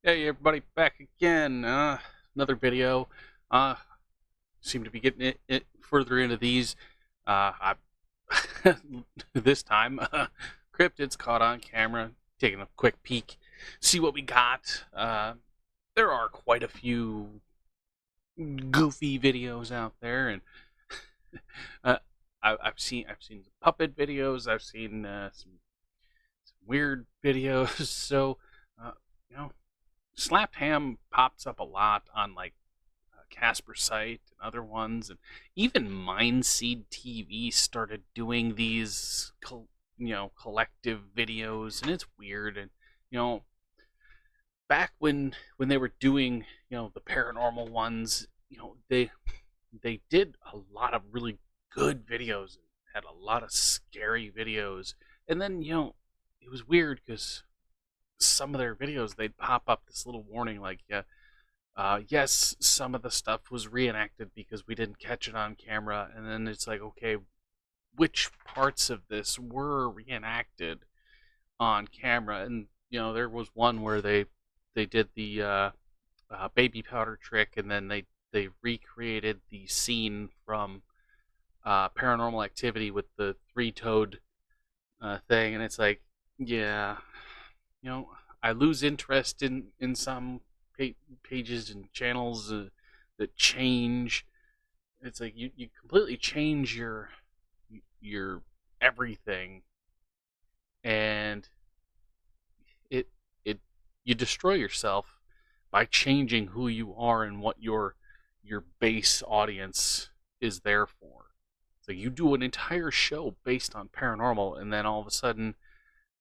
Hey everybody, back again. Another video. Uh, Seem to be getting it further into these. I this time, Cryptid's caught on camera, taking a quick peek, see what we got. There are quite a few goofy videos out there, and uh, I've seen puppet videos. I've seen some weird videos. So, uh, you know. Slapped Ham pops up a lot on like Casper site and other ones, and even Mindseed TV started doing these, collective videos, and it's weird. And you know, back when they were doing the paranormal ones, they did a lot of really good videos and had a lot of scary videos, and then it was weird because some of their videos they'd pop up this little warning like, yeah, yes, some of the stuff was reenacted because we didn't catch it on camera. And then it's like, okay, which parts of this were reenacted on camera? And there was one where they did the baby powder trick, and then they recreated the scene from Paranormal Activity with the three-toed thing. And it's like, yeah, you know, I lose interest in some pages and channels that change. It's like you completely change your everything, and it it you destroy yourself by changing who you are and what your base audience is there for. So you do an entire show based on paranormal, and then all of a sudden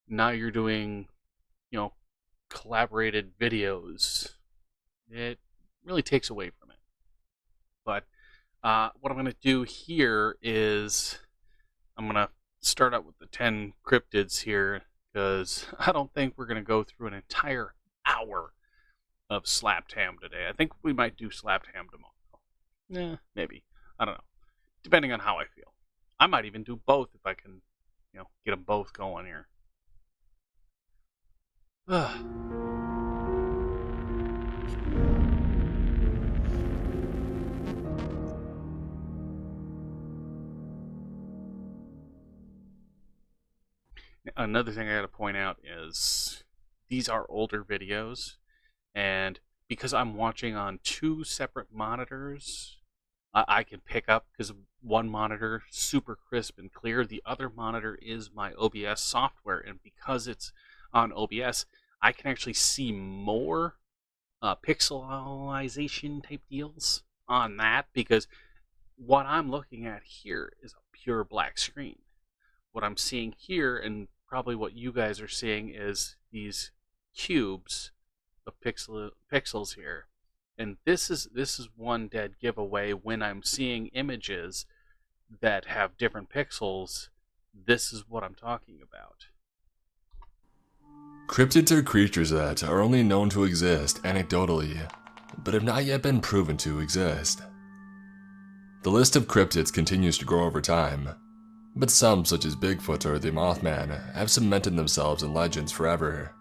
now you're doing you know collaborated videos. It really takes away from it. But what I'm going to do here is I'm going to start out with the 10 cryptids here, because I don't think we're going to go through an entire hour of slapped ham today. I think we might do slapped ham tomorrow. Maybe. I don't know. Depending on how I feel. I might even do both if I can, get them both going here. Another thing I got to point out is these are older videos, and because I'm watching on two separate monitors, I can pick up, because one monitor super crisp and clear, the other monitor is my OBS software, and because it's on OBS, I can actually see more pixelization type deals on that, because what I'm looking at here is a pure black screen. What I'm seeing here, and probably what you guys are seeing, is these cubes of pixels here. And this is one dead giveaway. When I'm seeing images that have different pixels, this is what I'm talking about. Cryptids are creatures that are only known to exist anecdotally, but have not yet been proven to exist. The list of cryptids continues to grow over time, but some, such as Bigfoot or the Mothman, have cemented themselves in legends forever.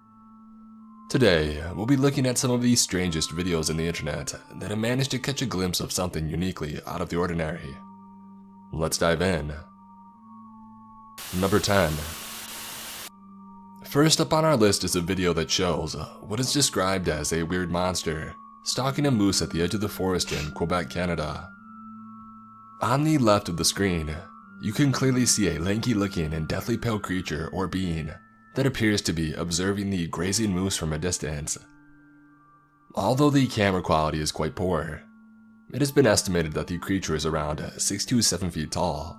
Today, we'll be looking at some of the strangest videos on the internet that have managed to catch a glimpse of something uniquely out of the ordinary. Let's dive in. Number 10. First up on our list is a video that shows what is described as a weird monster stalking a moose at the edge of the forest in Quebec, Canada. On the left of the screen, you can clearly see a lanky-looking and deathly pale creature or being that appears to be observing the grazing moose from a distance. Although the camera quality is quite poor, it has been estimated that the creature is around 6 to 7 feet tall,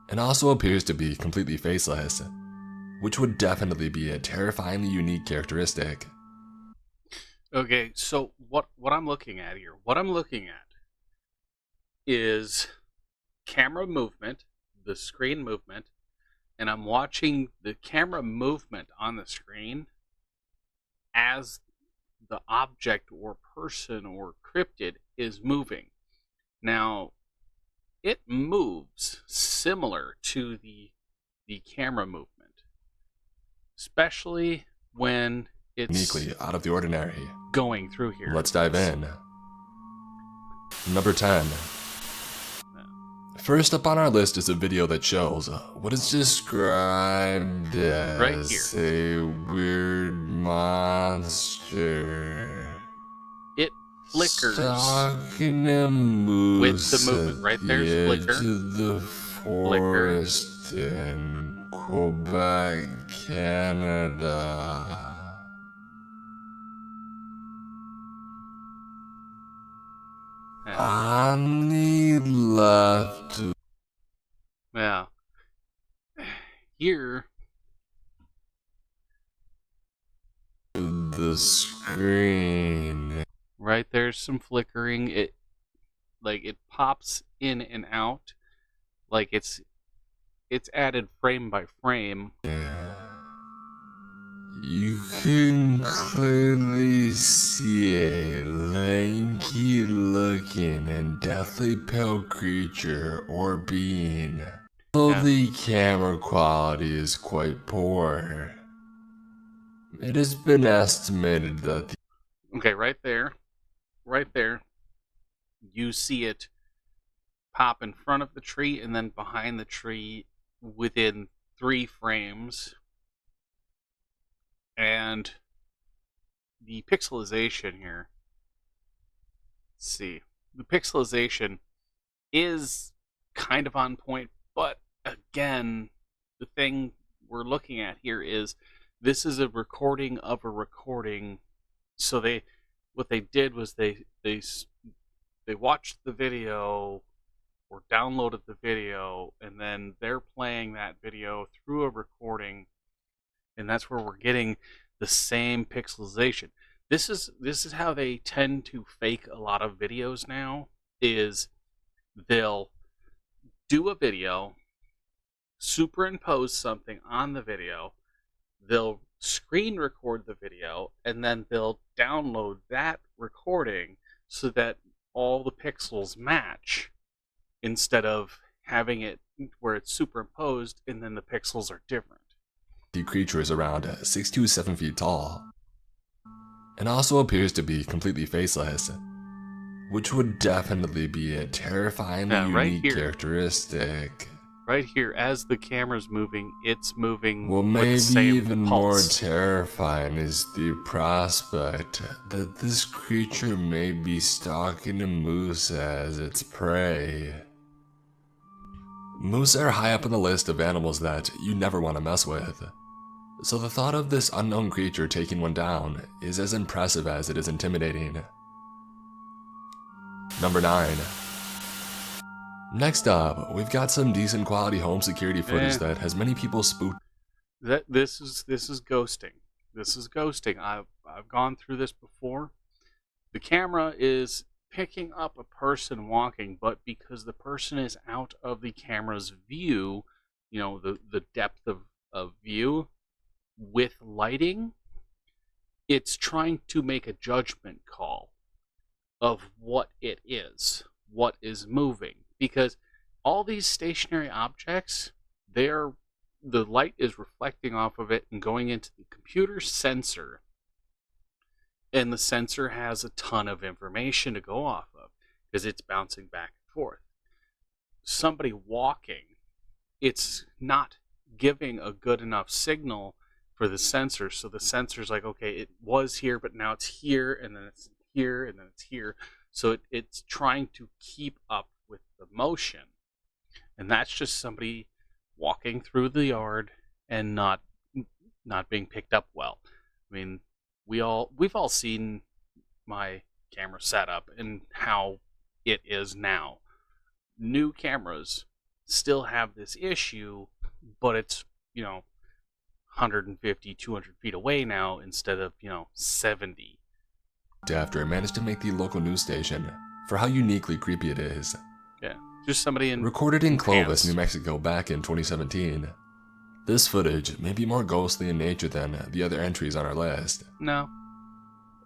and also appears to be completely faceless, which would definitely be a terrifyingly unique characteristic. Okay, so what I'm looking at here, is camera movement, the screen movement, and I'm watching the camera movement on the screen as the object or person or cryptid is moving. Now, it moves similar to the camera movement, especially when it's uniquely out of the ordinary. going through here. Let's dive in. Number 10. First up on our list is a video that shows what is described Right as a weird monster. It flickers Stalking a moose with the movement. at Right the there's edge flicker. of the forest in Quebec, Canada. On the left. Yeah. Here, The screen. right there's some flickering. It pops in and out, like it's added frame by frame. You can clearly see a lanky looking and deathly pale creature or being. Though the camera quality is quite poor, it has been estimated that the Okay, right there, you see it pop in front of the tree and then behind the tree within 3 frames. And the pixelization here, let's see, the pixelization is kind of on point, but again, the thing we're looking at here is this is a recording of a recording. So what they did was they watched the video or downloaded the video, and then they're playing that video through a recording, and that's where we're getting the same pixelization. This is how they tend to fake a lot of videos now, is they'll do a video, superimpose something on the video, they'll screen record the video, and then they'll download that recording so that all the pixels match, instead of having it where it's superimposed and then the pixels are different. The creature is around 6 to 7 feet tall, and also appears to be completely faceless, which would definitely be a terrifyingly unique characteristic. Right here, as the camera's moving, it's moving. Well, with maybe the same even pulse. more terrifying is the prospect that this creature may be stalking a moose as its prey. Moose are high up on the list of animals that you never want to mess with, so the thought of this unknown creature taking one down is as impressive as it is intimidating. Number 9. Next up, we've got some decent quality home security footage that has many people spooked. This is ghosting. This is ghosting. I've gone through this before. The camera is picking up a person walking, but because the person is out of the camera's view, the depth of view with lighting, it's trying to make a judgment call of what it is, what is moving. Because all these stationary objects, the light is reflecting off of it and going into the computer sensor. And the sensor has a ton of information to go off of because it's bouncing back and forth. Somebody walking, it's not giving a good enough signal for the sensor. So the sensor's like, okay, it was here, but now it's here, and then it's here, and then it's here. So it's trying to keep up with the motion. And that's just somebody walking through the yard and not being picked up well. I mean, we've all seen my camera setup and how it is now. New cameras still have this issue, but it's 150, 200 feet away now instead of 70. After I managed to make the local news station for how uniquely creepy it is. Yeah, just somebody in recorded in Clovis, pants. New Mexico back in 2017. This footage may be more ghostly in nature than the other entries on our list. No.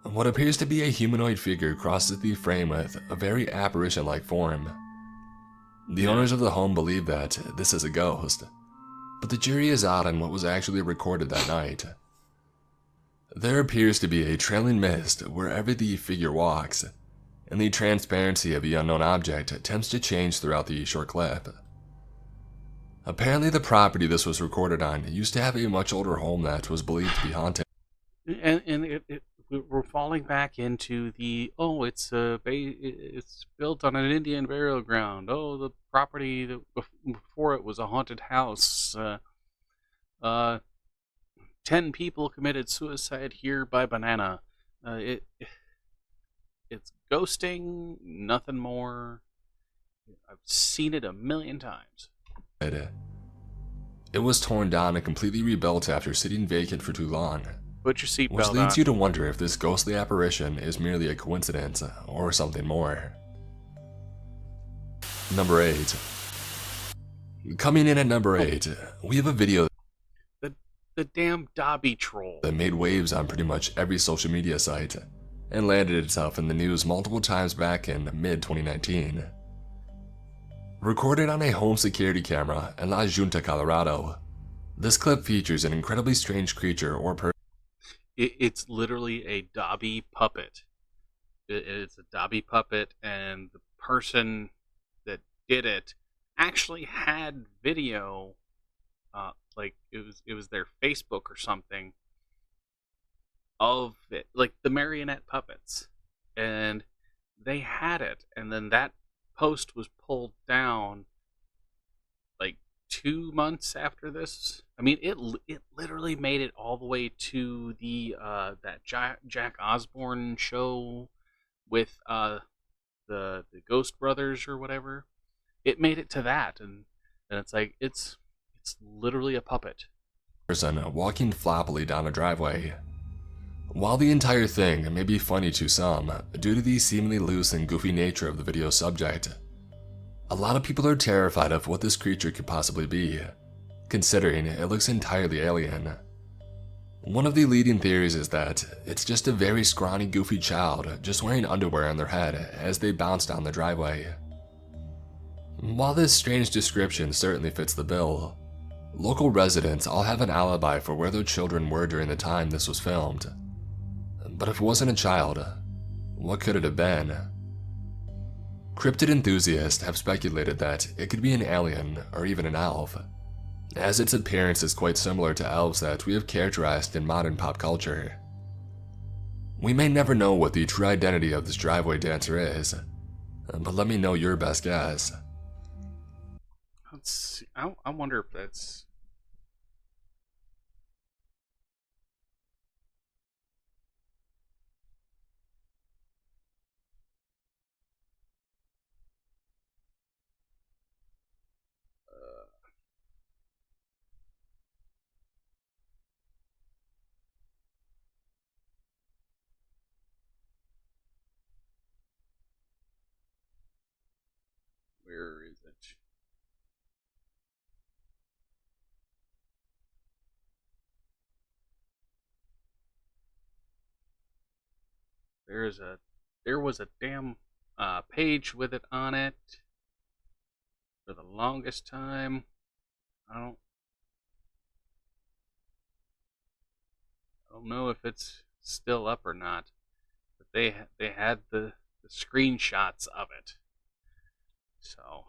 What appears to be a humanoid figure crosses the frame with a very apparition-like form. The owners of the home believe that this is a ghost, but the jury is out on what was actually recorded that night. There appears to be a trailing mist wherever the figure walks, and the transparency of the unknown object attempts to change throughout the short clip. Apparently, the property this was recorded on used to have a much older home that was believed to be haunted. We're falling back into the it's built on an Indian burial ground. Oh, the property that before it was a haunted house. Uh, 10 people committed suicide here by banana. It's ghosting, nothing more. I've seen it a million times. It was torn down and completely rebuilt after sitting vacant for too long. Put your seatbelt on. Which leads you to wonder if this ghostly apparition is merely a coincidence or something more. Number 8. Coming in at number 8, we have a video the damn Dobby troll that made waves on pretty much every social media site and landed itself in the news multiple times back in mid-2019. Recorded on a home security camera in La Junta, Colorado, this clip features an incredibly strange creature or person. It's literally a Dobby puppet. It's a Dobby puppet, and the person that did it actually had video, like it was their Facebook or something of it, like the marionette puppets, and they had it, and then that post was pulled down like 2 months after this. I mean, it literally made it all the way to the that Jack Osborne show with the Ghost Brothers or whatever. It made it to that, and it's like it's literally a puppet. Person walking floppily down a driveway. While the entire thing may be funny to some due to the seemingly loose and goofy nature of the video subject, a lot of people are terrified of what this creature could possibly be, considering it looks entirely alien. One of the leading theories is that it's just a very scrawny, goofy child just wearing underwear on their head as they bounce down the driveway. While this strange description certainly fits the bill, local residents all have an alibi for where their children were during the time this was filmed. But if it wasn't a child, what could it have been? Cryptid enthusiasts have speculated that it could be an alien or even an elf, as its appearance is quite similar to elves that we have characterized in modern pop culture. We may never know what the true identity of this driveway dancer is, but let me know your best guess. Let's see. I wonder if that's... where is it? There was a damn page with it on it for the longest time. I don't know if it's still up or not, but they had the screenshots of it. So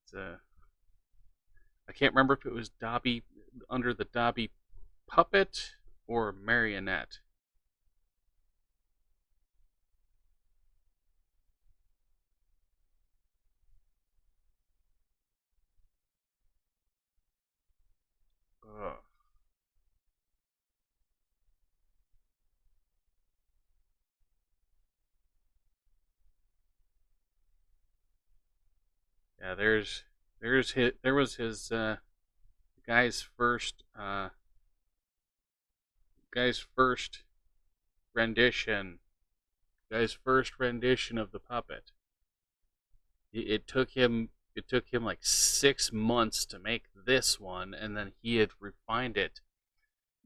it's I can't remember if it was Dobby under the Dobby puppet or marionette. Ugh. Yeah, there was his guy's first guy's first rendition guy's first rendition of the puppet. It took him like 6 months to make this one, and then he had refined it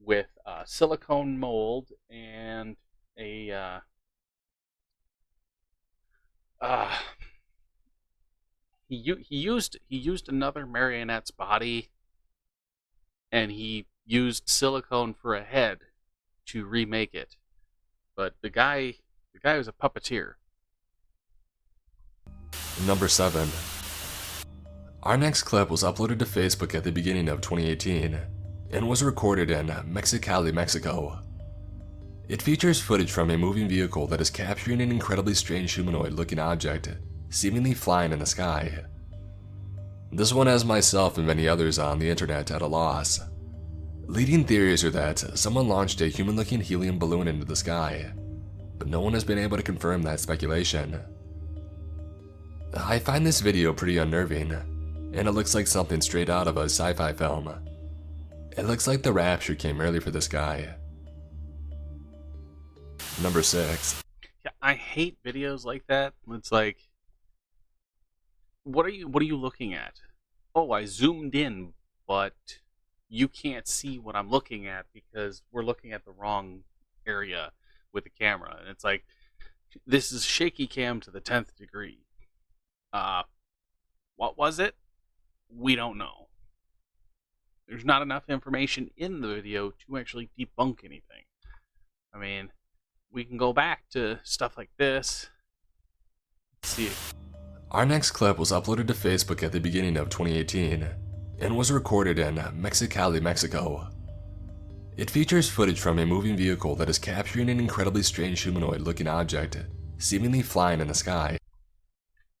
with silicone mold and a uh, he used another marionette's body, and he used silicone for a head to remake it. But the guy was a puppeteer. Number 7. Our next clip was uploaded to Facebook at the beginning of 2018 and was recorded in Mexicali, Mexico. It features footage from a moving vehicle that is capturing an incredibly strange humanoid-looking object, seemingly flying in the sky. This one has myself and many others on the internet at a loss. Leading theories are that someone launched a human-looking helium balloon into the sky, but no one has been able to confirm that speculation. I find this video pretty unnerving, and it looks like something straight out of a sci-fi film. It looks like the rapture came early for this guy. Number 6. Yeah, I hate videos like that. It's like, what are you looking at? Oh, I zoomed in, but you can't see what I'm looking at because we're looking at the wrong area with the camera. And it's like, this is shaky cam to the 10th degree. What was it? We don't know. There's not enough information in the video to actually debunk anything. I mean, we can go back to stuff like this. Let's see. Our next clip was uploaded to Facebook at the beginning of 2018 and was recorded in Mexicali, Mexico. It features footage from a moving vehicle that is capturing an incredibly strange humanoid-looking object, seemingly flying in the sky.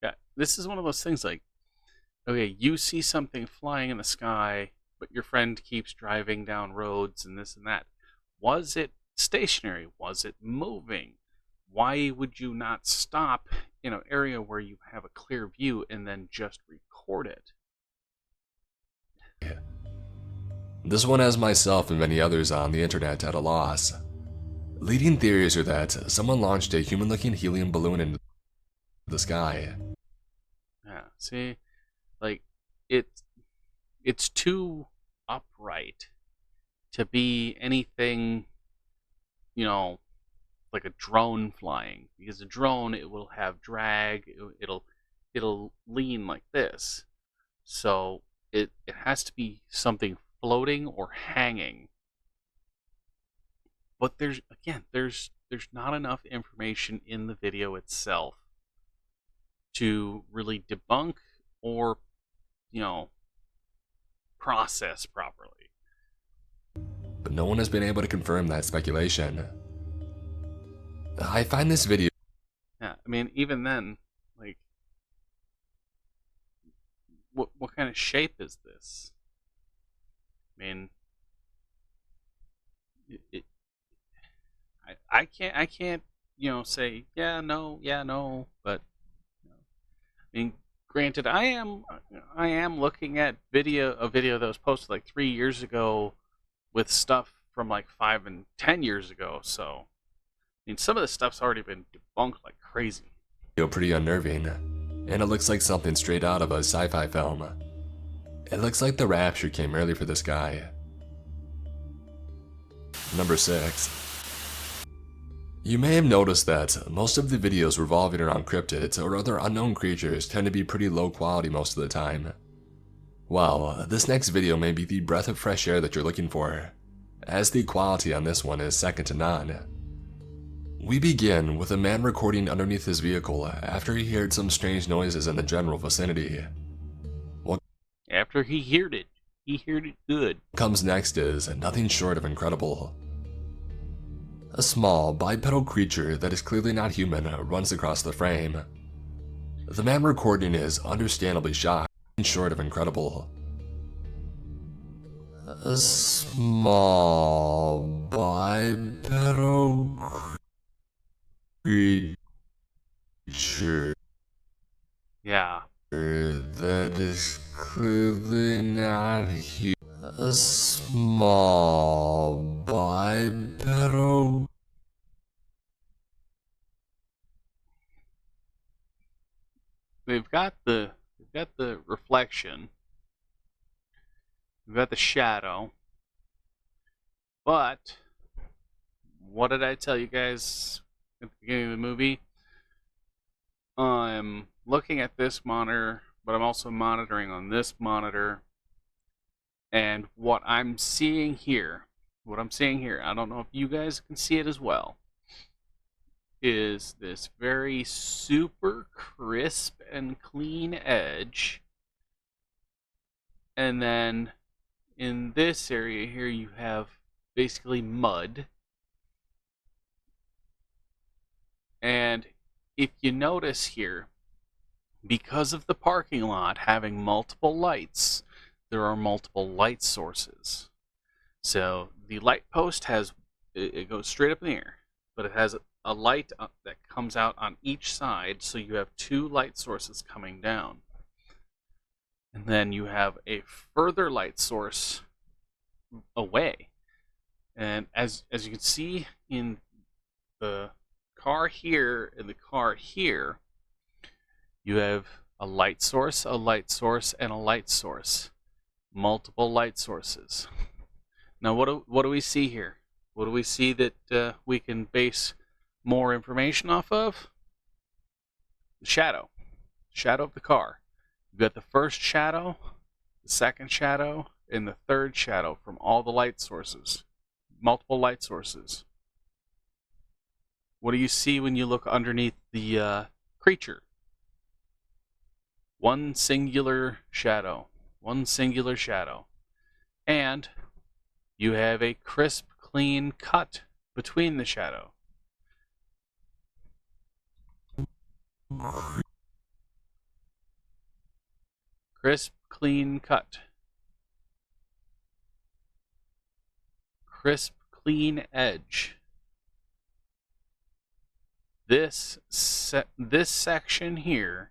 Yeah, this is one of those things like, okay, you see something flying in the sky, but your friend keeps driving down roads and this and that. Was it stationary? Was it moving? Why would you not stop in an area where you have a clear view and then just record it? This one has myself and many others on the internet at a loss. Leading theories are that someone launched a human-looking helium balloon into the sky. Yeah, see, like it's too upright to be anything, like a drone flying, because a drone, it will have drag, it'll lean like this. So it has to be something floating or hanging. But there's not enough information in the video itself to really debunk or process properly. But no one has been able to confirm that speculation. I find this video... Yeah, I mean, even then, like, what kind of shape is this? I mean, I can't, say yeah, no, but I mean, granted, I am looking at a video that was posted like 3 years ago with stuff from like 5 and 10 years ago. So, I mean, some of this stuff's already been debunked like crazy. Pretty unnerving, and it looks like something straight out of a sci-fi film. It looks like the rapture came early for this guy. Number 6. You may have noticed that most of the videos revolving around cryptids or other unknown creatures tend to be pretty low quality most of the time. Well, this next video may be the breath of fresh air that you're looking for, as the quality on this one is second to none. We begin with a man recording underneath his vehicle after he heard some strange noises in the general vicinity. After he heard it good. What comes next is nothing short of incredible. A small, bipedal creature that is clearly not human runs across the frame. The man recording is understandably shocked, nothing short of incredible. A small, bipedal creature. Yeah. That is clearly not human. A small bipedal. We've got the reflection. We've got the shadow. But what did I tell you guys at the beginning of the movie? I'm looking at this monitor, but I'm also monitoring on this monitor. And what I'm seeing here, I don't know if you guys can see it as well, is this very super crisp and clean edge. And then in this area here, you have basically mud. And if you notice here, because of the parking lot having multiple lights, there are multiple light sources. So the light post has, it goes straight up in the air, but it has a light that comes out on each side, so you have two light sources coming down. And then you have a further light source away. And as you can see in the car here and the car here, you have a light source, and a light source. Multiple light sources. Now what do we see here? What do we see that we can base more information off of? The shadow. Shadow of the car. You've got the first shadow, the second shadow, and the third shadow from all the light sources. Multiple light sources. What do you see when you look underneath the creature? One singular shadow. One singular shadow. And you have a crisp, clean cut between the shadow. Crisp, clean cut. Crisp, clean edge. This section here,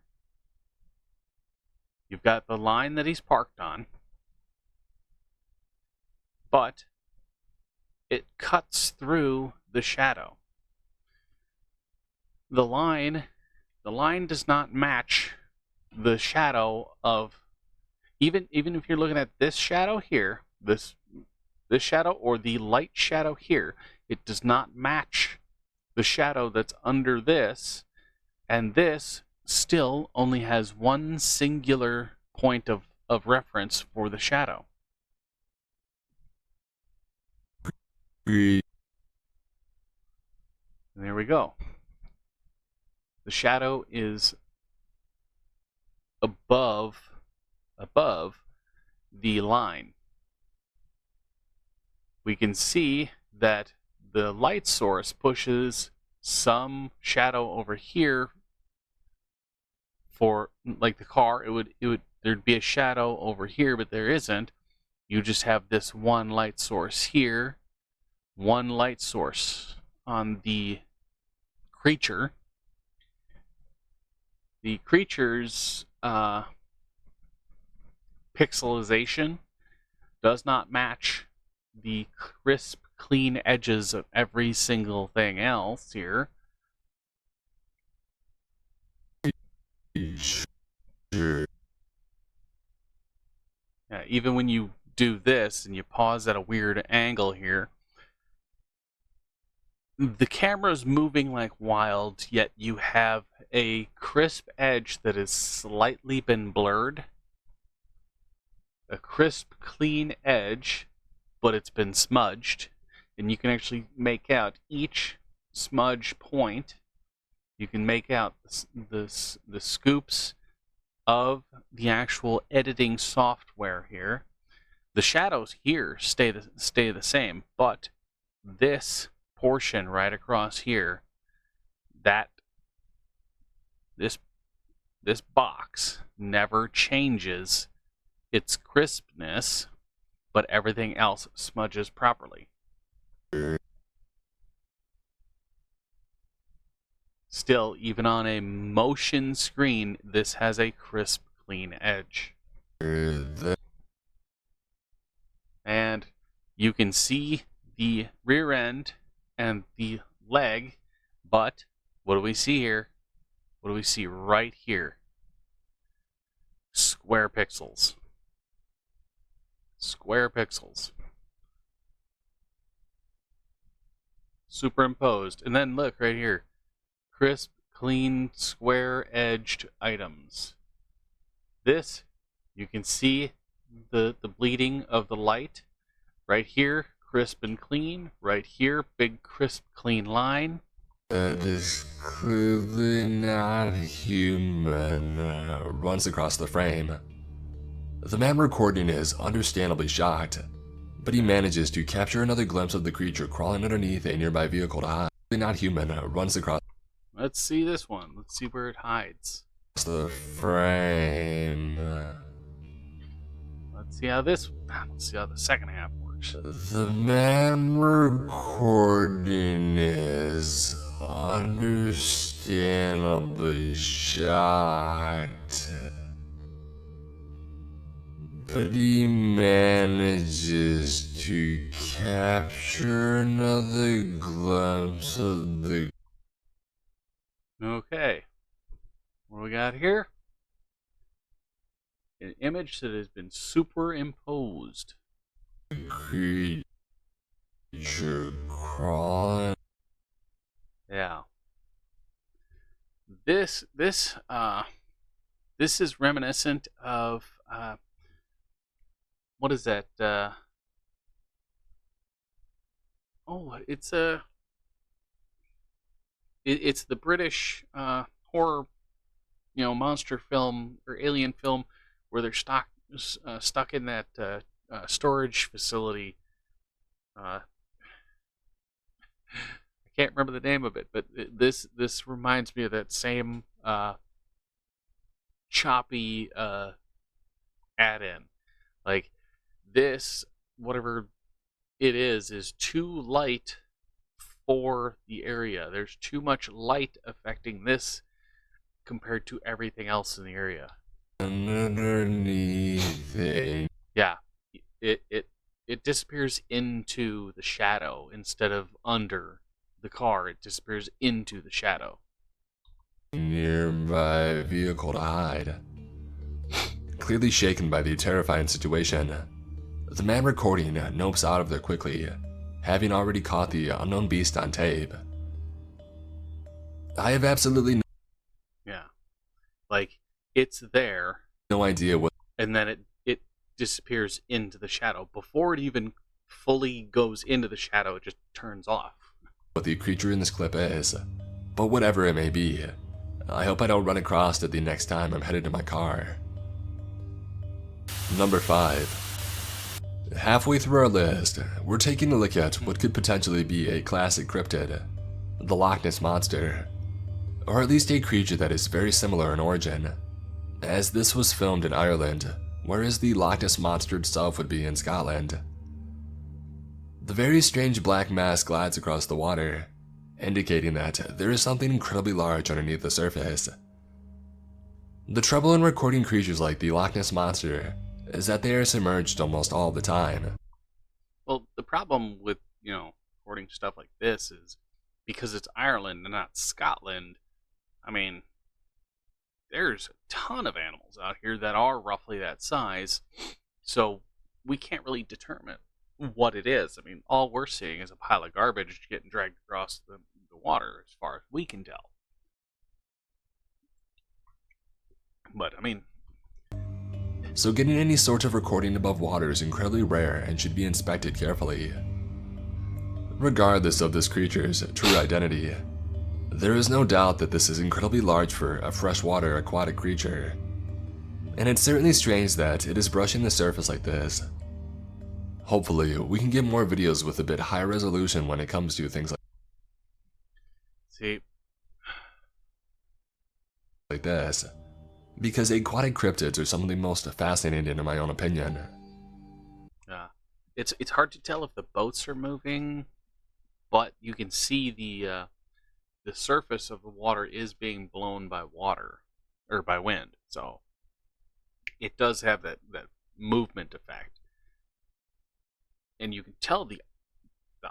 you've got the line that he's parked on, but it cuts through the shadow. The line does not match the shadow of, even if you're looking at this shadow here, this shadow or the light shadow here, it does not match the shadow that's under this, and this still only has one singular point of reference for the shadow. And there we go. The shadow is above the line. We can see that the light source pushes some shadow over here. For like the car, there'd be a shadow over here, but there isn't. You just have this one light source here, one light source on the creature. The creature's pixelization does not match the crisp, clean edges of every single thing else here. Yeah, even when you do this and you pause at a weird angle here, the camera's moving like wild, yet you have a crisp edge that has slightly been blurred. A crisp, clean edge, but it's been smudged. And you can actually make out each smudge point. You can make out the scoops of the actual editing software here. The shadows here stay the same, but this portion right across here, this box never changes its crispness, but everything else smudges properly. Still, even on a motion screen, this has a crisp, clean edge. And you can see the rear end and the leg, but what do we see here? What do we see right here? Square pixels. Square pixels. Superimposed. And then look right here. Crisp, clean, square-edged items. This, you can see the bleeding of the light. Right here, crisp and clean. Right here, big crisp clean line. That is clearly not human, runs across the frame. The man recording is understandably shocked, but he manages to capture another glimpse of the creature crawling underneath a nearby vehicle to hide. Not human, runs across Let's see this one. Let's see where it hides. the frame. Let's see how the second half works. The man recording is understandably shocked, but he manages to capture another glimpse of the Okay. What do we got here? An image that has been superimposed. creature crawling. Yeah. This is reminiscent of what is that? It's the British horror, monster film or alien film where they're stuck in that storage facility. I can't remember the name of it, but this reminds me of that same choppy add-in. Like this, whatever it is too light for the area. There's too much light affecting this compared to everything else in the area. Underneath it. Yeah, it disappears into the shadow instead of under the car. It disappears into the shadow. Nearby vehicle to hide. Clearly shaken by the terrifying situation, the man recording nopes out of there quickly, having already caught the unknown beast on tape. I have absolutely Yeah, like it's there, no idea what and then it disappears into the shadow before it even fully goes into the shadow. It just turns off. the creature in this clip is, but whatever it may be, I hope I don't run across it the next time I'm headed to my car. Number 5. Halfway through our list, we're taking a look at what could potentially be a classic cryptid, the Loch Ness Monster, or at least a creature that is very similar in origin, as this was filmed in Ireland, whereas the Loch Ness Monster itself would be in Scotland. The very strange black mass glides across the water, indicating that there is something incredibly large underneath the surface. The trouble in recording creatures like the Loch Ness Monster is that they are submerged almost all the time. Well, the problem with, recording stuff like this is because it's Ireland and not Scotland. I mean, there's a ton of animals out here that are roughly that size, so we can't really determine what it is. I mean, all we're seeing is a pile of garbage getting dragged across the water as far as we can tell. But, I mean, So getting any sort of recording above water is incredibly rare and should be inspected carefully. Regardless of this creature's true identity, there is no doubt that this is incredibly large for a freshwater aquatic creature, and it's certainly strange that it is brushing the surface like this. Hopefully, we can get more videos with a bit higher resolution when it comes to things like this, because aquatic cryptids are some of the most fascinating in my own opinion. it's hard to tell if the boats are moving, but you can see the surface of the water is being blown by water or by wind, so it does have that movement effect, and you can tell the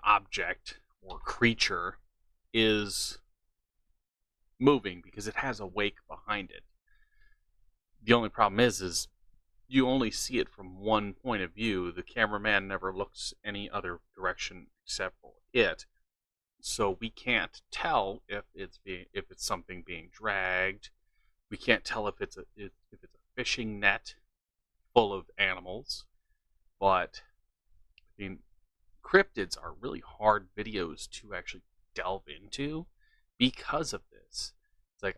object or creature is moving because it has a wake behind it. The only problem is you only see it from one point of view. The cameraman never looks any other direction except for it, so we can't tell if it's something being dragged. We can't tell if it's a fishing net full of animals. But I mean, cryptids are really hard videos to actually delve into because of this. It's like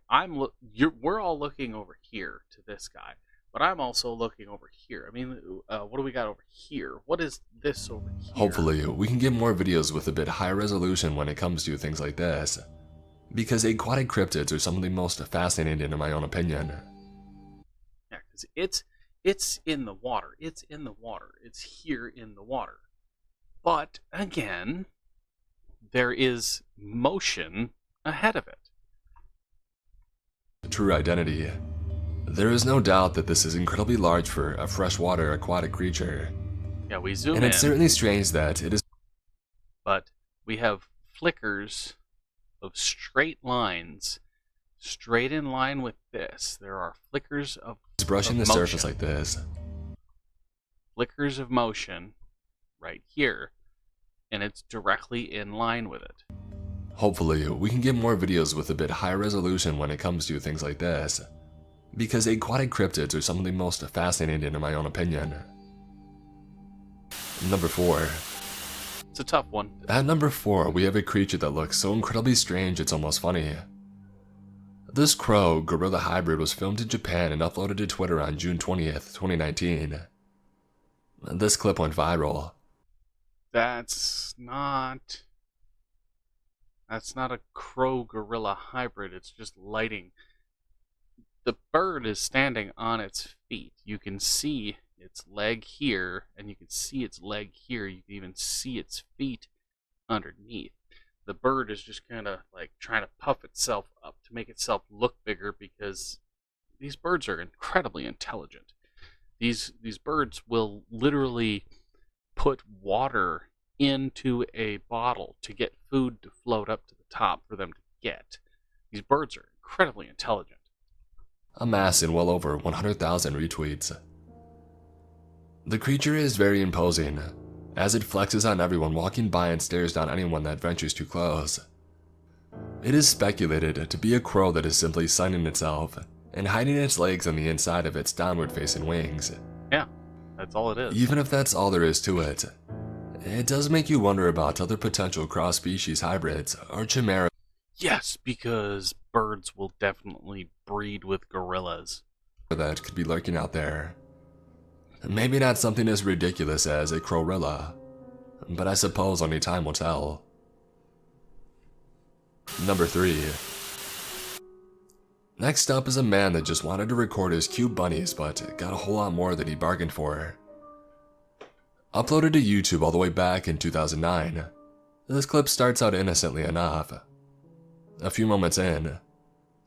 we're all looking over here to this guy, but I'm also looking over here. I mean, what do we got over here? What is this over here? Hopefully, we can get more videos with a bit higher resolution when it comes to things like this, because aquatic cryptids are some of the most fascinating in my own opinion. Yeah, because it's in the water. It's in the water. It's here in the water. But again, there is motion ahead of it. True identity. There is no doubt that this is incredibly large for a freshwater aquatic creature, Yeah, we zoom and in, it's certainly strange that it is but we have flickers of straight lines, straight in line with this. There are flickers of brushing the motion. surface like this. Flickers of motion right here, and it's directly in line with it. Hopefully, we can get more videos with a bit higher resolution when it comes to things like this, because aquatic cryptids are some of the most fascinating in my own opinion. Number 4. It's a tough one. At number 4, we have a creature that looks so incredibly strange it's almost funny. This crow gorilla hybrid was filmed in Japan and uploaded to Twitter on June 20th, 2019. This clip went viral. That's not a crow gorilla hybrid. It's just lighting. The bird is standing on its feet. You can see its leg here, and you can see its leg here. You can even see its feet underneath. The bird is just kind of like trying to puff itself up to make itself look bigger, because these birds are incredibly intelligent. These birds will literally put water into a bottle to get food to float up to the top for them to get. These birds are incredibly intelligent. Amassing well over 100,000 retweets. The creature is very imposing, as it flexes on everyone walking by and stares down anyone that ventures too close. It is speculated to be a crow that is simply sunning itself and hiding its legs on the inside of its downward-facing wings. Yeah, that's all it is. Even if that's all there is to it, it does make you wonder about other potential cross-species hybrids or chimeras. Yes, because birds will definitely breed with gorillas. That could be lurking out there. Maybe not something as ridiculous as a crowrilla, but I suppose only time will tell. Number 3. Next up is a man that just wanted to record his cute bunnies but got a whole lot more that he bargained for. Uploaded to YouTube all the way back in 2009, this clip starts out innocently enough. A few moments in,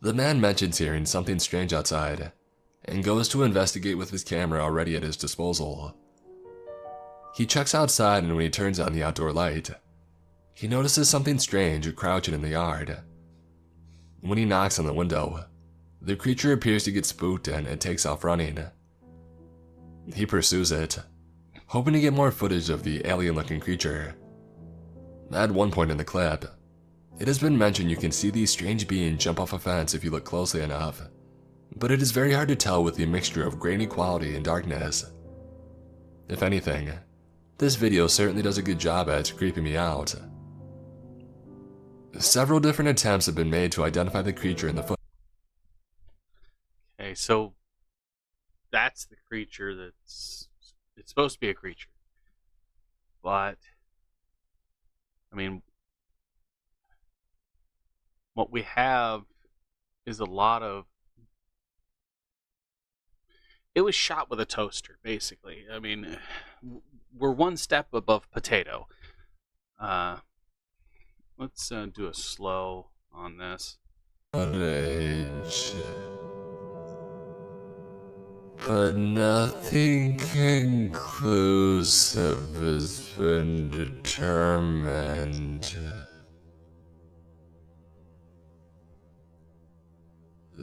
the man mentions hearing something strange outside and goes to investigate with his camera already at his disposal. He checks outside, and when he turns on the outdoor light, he notices something strange crouching in the yard. When he knocks on the window, the creature appears to get spooked and it takes off running. He pursues it, hoping to get more footage of the alien-looking creature. At one point in the clip, it has been mentioned you can see these strange beings jump off a fence if you look closely enough, but it is very hard to tell with the mixture of grainy quality and darkness. If anything, this video certainly does a good job at creeping me out. Several different attempts have been made to identify the creature in the footage. Okay, so that's the creature it's supposed to be a creature. But, I mean, what we have is a lot of... It was shot with a toaster, basically. I mean, we're one step above potato. Let's do a slow on this. Footage. But nothing conclusive has been determined.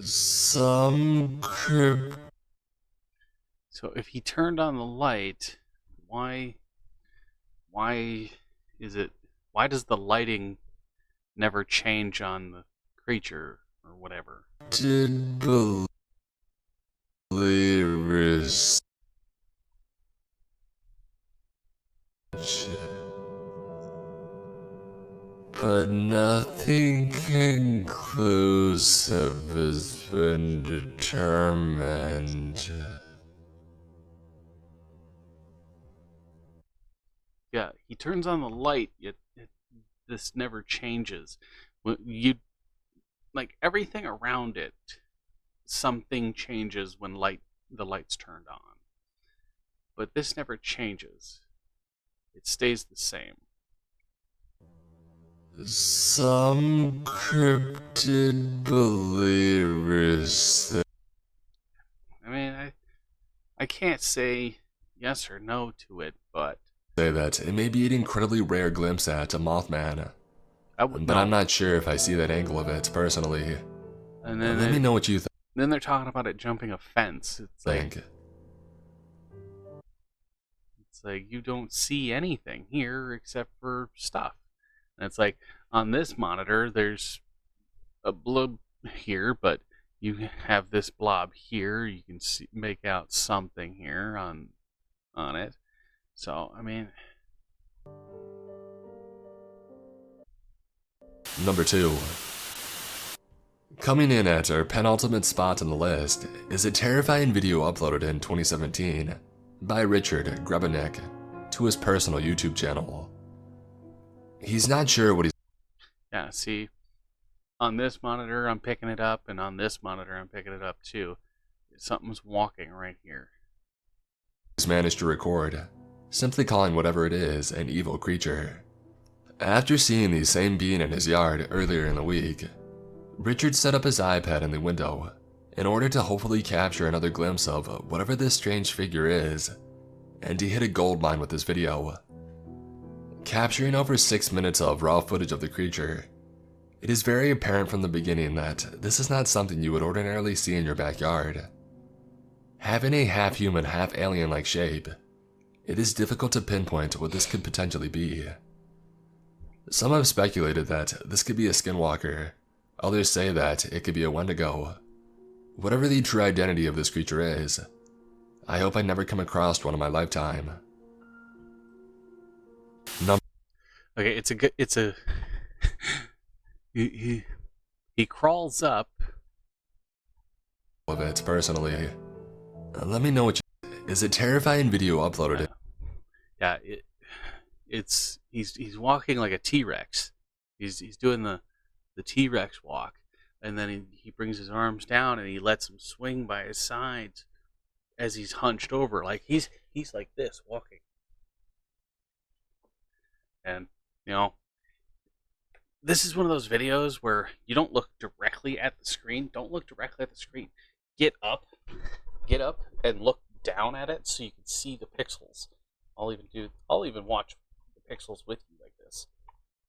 Some crypt. So if he turned on the light, why does the lighting never change on the creature or whatever? Did believers But nothing conclusive has been determined. Yeah, he turns on the light, yet this never changes. You like everything around it, something changes when the light's turned on. But this never changes. It stays the same. Some cryptid believers I mean, I can't say yes or no to it, but say that it may be an incredibly rare glimpse at a Mothman. I would But know. I'm not sure if I see that angle of it personally. And then Let me know what you then they're talking about it jumping a fence. It's think. like you don't see anything here except for stuff. And it's like on this monitor, there's a blob here, but you have this blob here. You can see, make out something here on it. So I mean, Number 2. Coming in at our penultimate spot on the list is a terrifying video uploaded in 2017 by Richard Grebenik to his personal YouTube channel. He's not sure what yeah. See, on this monitor, I'm picking it up, and on this monitor, I'm picking it up too. Something's walking right here. he's managed to record, simply calling whatever it is an evil creature. After seeing the same being in his yard earlier in the week, Richard set up his iPad in the window in order to hopefully capture another glimpse of whatever this strange figure is, and he hit a gold mine with this video. Capturing over 6 minutes of raw footage of the creature, it is very apparent from the beginning that this is not something you would ordinarily see in your backyard. Having a half-human, half-alien-like shape, it is difficult to pinpoint what this could potentially be. Some have speculated that this could be a skinwalker, others say that it could be a Wendigo. Whatever the true identity of this creature is, I hope I never come across one in my lifetime. Okay, it's a he crawls up. Of it personally. Let me know what you. Is a terrifying video uploaded. Yeah, he's walking like a T-Rex. He's doing the T-Rex walk, and then he brings his arms down and he lets them swing by his sides as he's hunched over, like he's like this walking. And you know, this is one of those videos where you don't look directly at the screen. Don't look directly at the screen. Get up and look down at it so you can see the pixels. I'll even watch the pixels with you like this.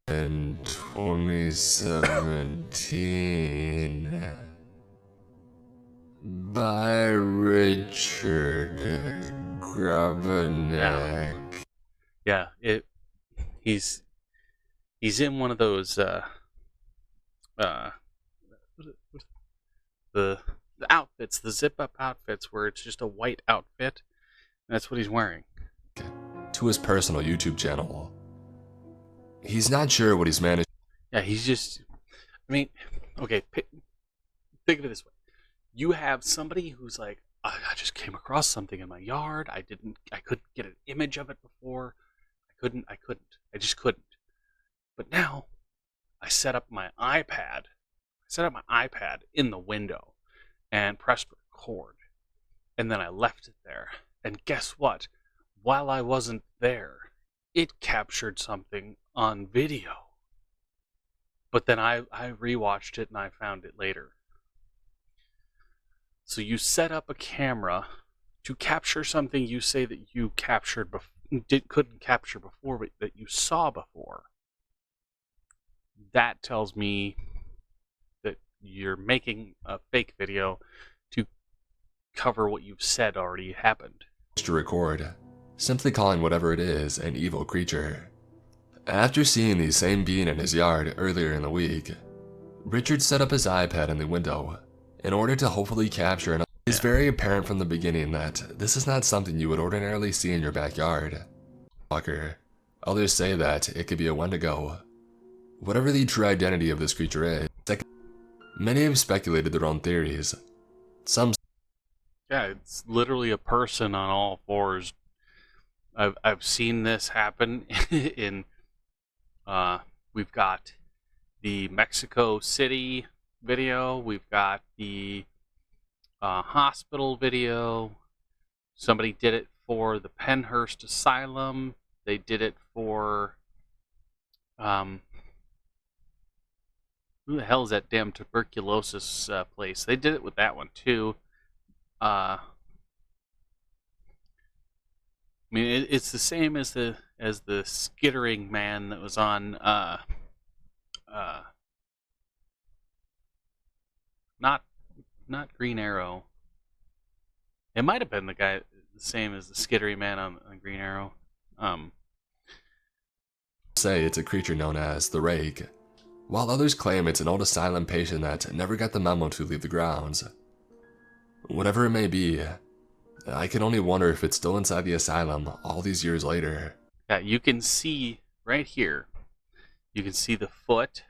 In 2017 by Richard Grebenik. Yeah, he's in one of those the outfits, the zip up outfits where it's just a white outfit. That's what he's wearing. To his personal YouTube channel. He's not sure what he's managed. Yeah, he's just. I mean, okay, think of it this way: you have somebody who's like, I just came across something in my yard. I couldn't get an image of it before. I just couldn't. But now, I set up my iPad in the window and pressed record. And then I left it there. And guess what? While I wasn't there, it captured something on video. But then I rewatched it and I found it later. So you set up a camera to capture something you say that you captured couldn't capture before, but that you saw before. That tells me that you're making a fake video to cover what you've said already happened. To record, simply calling whatever it is an evil creature. After seeing the same being in his yard earlier in the week, Richard set up his iPad in the window in order to hopefully capture an. It's very apparent from the beginning that this is not something you would ordinarily see in your backyard. Fucker. Others say that it could be a Wendigo. Whatever the true identity of this creature is, many have speculated their own theories. Some Yeah, it's literally a person on all fours. I've seen this happen in we've got the Mexico City video, we've got the hospital video. Somebody did it for the Pennhurst Asylum. They did it for who the hell is that damn tuberculosis place? They did it with that one too. I mean, it's the same as the skittering man that was on uh, not Green Arrow. It might have been the guy the same as the skittering man on Green Arrow. say it's a creature known as the Rake, while others claim it's an old asylum patient that never got the memo to leave the grounds. Whatever it may be, I can only wonder if it's still inside the asylum all these years later. Yeah, you can see right here. You can see the foot,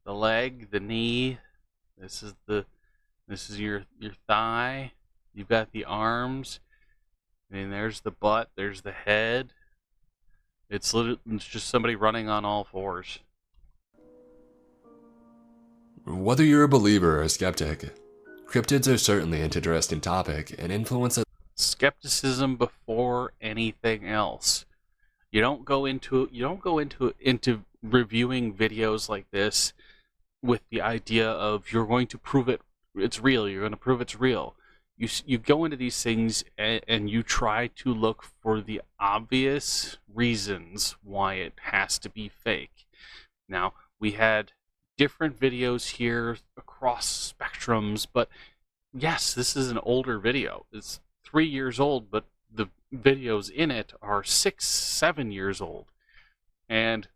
the leg, the knee. This is your thigh. You've got the arms. I mean, there's the butt. There's the head. It's just somebody running on all fours. Whether you're a believer or a skeptic, cryptids are certainly an interesting topic and influence a Skepticism before anything else. You don't go into reviewing videos like this with the idea of you're going to prove it's real. You're going to prove it's real. You go into these things and you try to look for the obvious reasons why it has to be fake. Now, we had different videos here across spectrums, but yes, this is an older video. It's 3 years old, but the videos in it are 6, 7 years old. And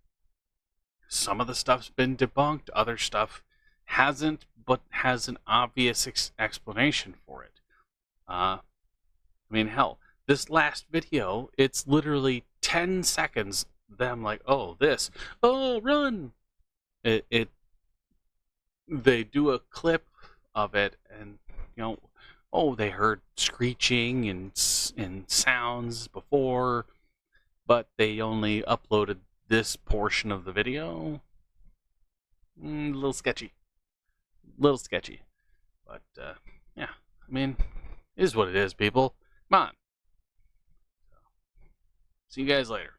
some of the stuff's been debunked, other stuff hasn't, but has an obvious explanation for it. I mean, hell, this last video, it's literally 10 seconds, them like, oh, this, oh, run! They do a clip of it, and, oh, they heard screeching and sounds before, but they only uploaded this portion of the video. A little sketchy. But, yeah, I mean, it is what it is, people. Come on. See you guys later.